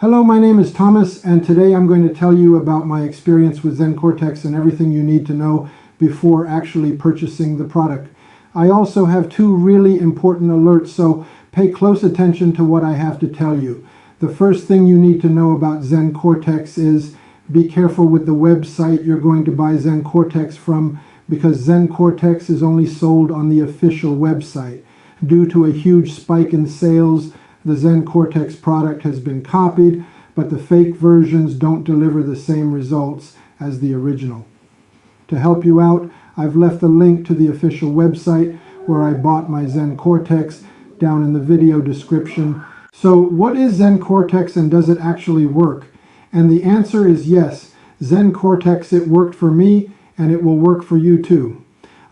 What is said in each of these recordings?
Hello, my name is Thomas, and today I'm going to tell you about my experience with Zencortex and everything you need to know before actually purchasing the product. I also have two really important alerts, so pay close attention to what I have to tell you. The first thing you need to know about Zencortex is be careful with the website you're going to buy Zencortex from, because Zencortex is only sold on the official website. Due to a huge spike in sales, the Zencortex product has been copied, but the fake versions don't deliver the same results as the original. To help you out, I've left a link to the official website where I bought my Zencortex down in the video description. So what is Zencortex and does it actually work? And the answer is yes. Zencortex, it worked for me and it will work for you too.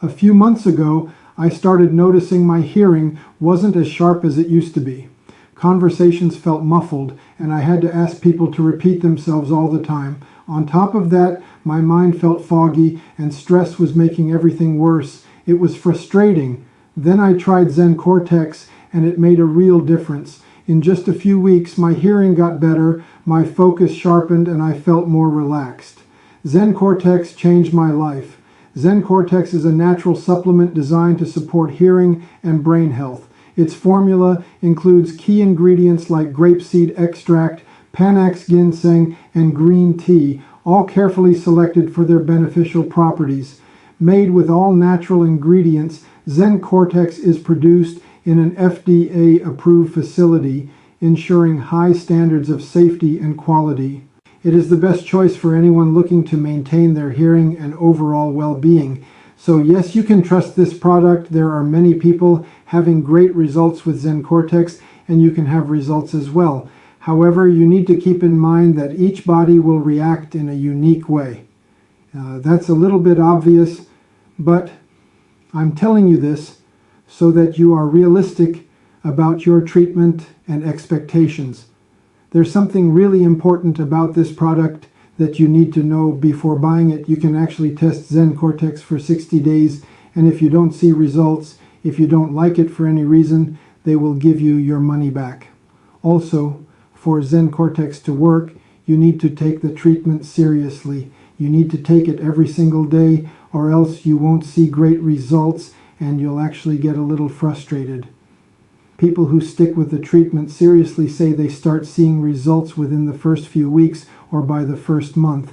A few months ago, I started noticing my hearing wasn't as sharp as it used to be. Conversations felt muffled, and I had to ask people to repeat themselves all the time. On top of that, my mind felt foggy, and stress was making everything worse. It was frustrating. Then I tried Zencortex, and it made a real difference. In just a few weeks, my hearing got better, my focus sharpened, and I felt more relaxed. Zencortex changed my life. Zencortex is a natural supplement designed to support hearing and brain health. Its formula includes key ingredients like grapeseed extract, Panax ginseng, and green tea, all carefully selected for their beneficial properties. Made with all natural ingredients, Zencortex is produced in an FDA-approved facility, ensuring high standards of safety and quality. It is the best choice for anyone looking to maintain their hearing and overall well-being. So yes, you can trust this product. There are many people having great results with Zencortex, and you can have results as well. However, you need to keep in mind that each body will react in a unique way. That's a little bit obvious, but I'm telling you this so that you are realistic about your treatment and expectations. There's something really important about this product that you need to know before buying it. You can actually test Zencortex for 60 days, and if you don't see results, if you don't like it for any reason, they will give you your money back. Also, for Zencortex to work, you need to take the treatment seriously. You need to take it every single day, or else you won't see great results and you'll actually get a little frustrated. People who stick with the treatment seriously say they start seeing results within the first few weeks or by the first month.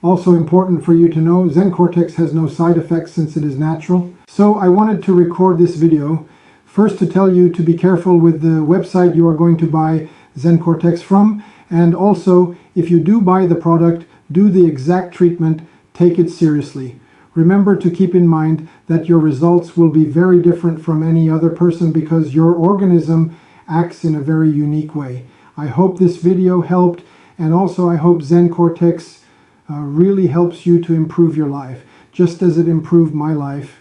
Also important for you to know, Zencortex has no side effects since it is natural. So I wanted to record this video, first to tell you to be careful with the website you are going to buy Zencortex from, and also if you do buy the product, do the exact treatment, take it seriously. Remember to keep in mind that your results will be very different from any other person because your organism acts in a very unique way. I hope this video helped, and also I hope Zencortex really helps you to improve your life, just as it improved my life.